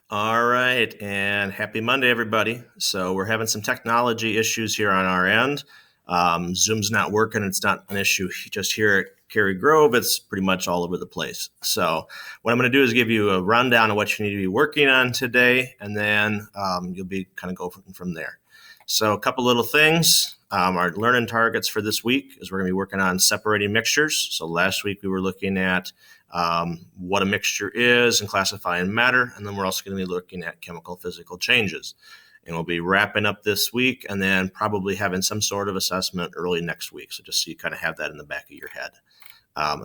All right, and happy Monday, everybody. So we're having some technology issues here on our end. Zoom's not working. It's not an issue just here at Cary Grove. It's pretty much all over the place. So what I'm going to do is give you a rundown of what you need to be working on today, and then you'll be kind of go from there. So a couple little things. Our learning targets for this week is we're going to be working on separating mixtures. So last week we were looking at what a mixture is and classifying matter. And then we're also going to be looking at chemical physical changes. And we'll be wrapping up this week and then probably having some sort of assessment early next week. So just so you kind of have that in the back of your head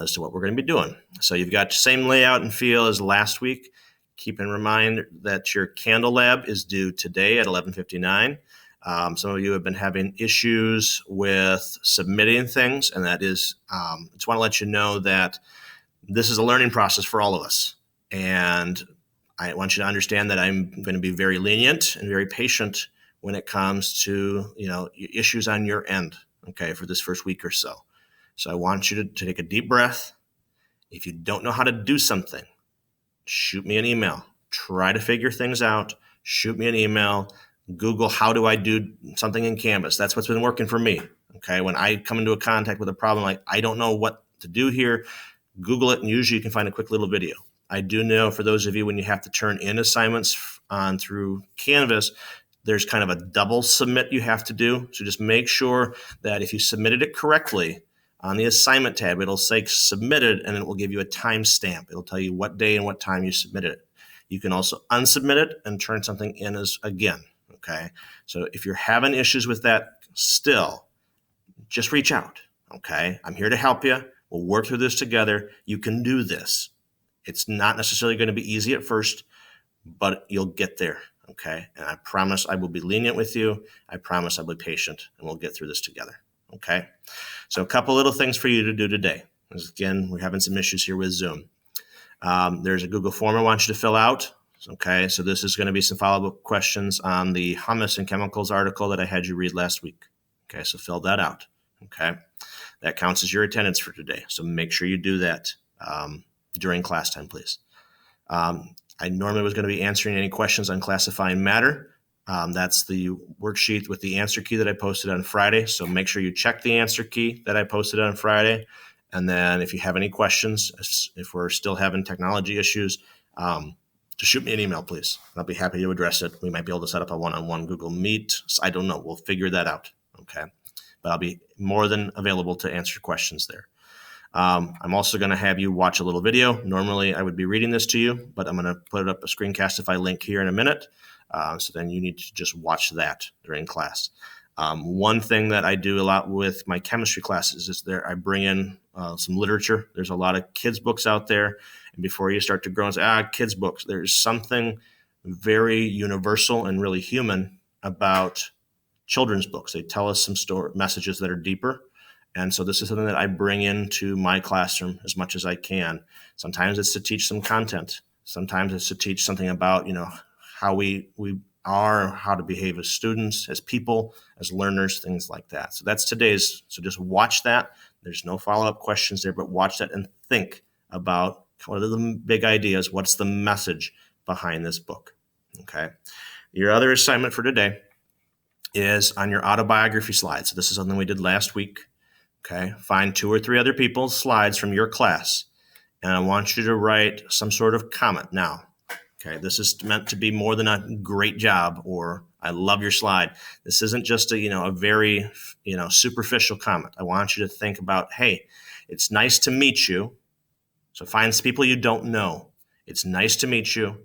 as to what we're going to be doing. So you've got the same layout and feel as last week. Keep in mind that your candle lab is due today at 11:59. Some of you have been having issues with submitting things, and that is, just want to let you know that this is a learning process for all of us. And I want you to understand that I'm going to be very lenient and very patient when it comes to, issues on your end, okay, for this first week or so. So I want you to take a deep breath. If you don't know how to do something, shoot me an email. Try to figure things out. Shoot me an email. Google, how do I do something in Canvas? That's what's been working for me, okay? When I come into a contact with a problem, like I don't know what to do here, Google it, and usually you can find a quick little video. I do know for those of you when you have to turn in assignments on through Canvas, there's kind of a double submit you have to do. So just make sure that if you submitted it correctly on the assignment tab, it'll say submitted and it will give you a timestamp. It'll tell you what day and what time you submitted it. You can also unsubmit it and turn something in as again. Okay. So if you're having issues with that still, just reach out. Okay. I'm here to help you. We'll work through this together. You can do this. It's not necessarily going to be easy at first, but you'll get there. Okay. And I promise I will be lenient with you. I promise I'll be patient and we'll get through this together. Okay. So a couple little things for you to do today. Again, we're having some issues here with Zoom. There's a Google form I want you to fill out. Okay, so this is going to be some follow-up questions on the hummus and chemicals article that I had you read last week. Okay, so fill that out. Okay, that counts as your attendance for today. So make sure you do that during class time, please. I normally was going to be answering any questions on classifying matter. That's the worksheet with the answer key that I posted on Friday. So make sure you check the answer key that I posted on Friday. And then if you have any questions, if we're still having technology issues, just shoot me an email, please. I'll be happy to address it. We might be able to set up a one-on-one Google Meet. I don't know. We'll figure that out. Okay. But I'll be more than available to answer questions there. I'm also going to have you watch a little video. Normally, I would be reading this to you, but I'm going to put up a Screencastify link here in a minute. So then you need to just watch that during class. One thing that I do a lot with my chemistry classes is I bring in some literature. There's a lot of kids' books out there. And before you start to grow and say, kids' books, there's something very universal and really human about children's books. They tell us some messages that are deeper. And so this is something that I bring into my classroom as much as I can. Sometimes it's to teach some content. Sometimes it's to teach something about, how we are, how to behave as students, as people, as learners, things like that. So that's today's. So just watch that. There's no follow-up questions there, but watch that and think about what are the big ideas? What's the message behind this book? Okay. Your other assignment for today is on your autobiography slides. So this is something we did last week. Okay. Find 2 or 3 other people's slides from your class. And I want you to write some sort of comment now. Okay. This is meant to be more than a great job or I love your slide. This isn't just a very, superficial comment. I want you to think about, hey, it's nice to meet you. So find some people you don't know. It's nice to meet you.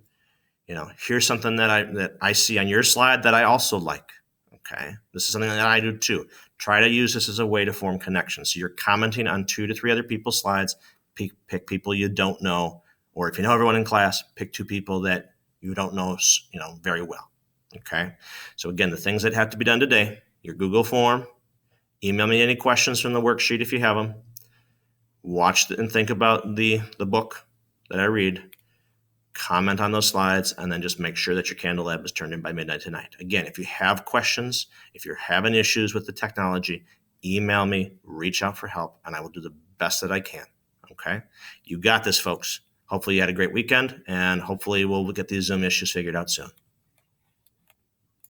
Here's something that I see on your slide that I also like. Okay. This is something that I do too. Try to use this as a way to form connections. So you're commenting on 2 to 3 other people's slides. Pick people you don't know. Or if you know everyone in class, pick 2 people that you don't know, very well. Okay. So again, the things that have to be done today, your Google form, email me any questions from the worksheet if you have them. Watch and think about the book that I read, comment on those slides, and then just make sure that your candle lab is turned in by midnight tonight. Again, if you have questions, if you're having issues with the technology, email me, reach out for help, and I will do the best that I can. Okay? You got this, folks. hopefully you had a great weekend, and hopefully we'll get these Zoom issues figured out soon.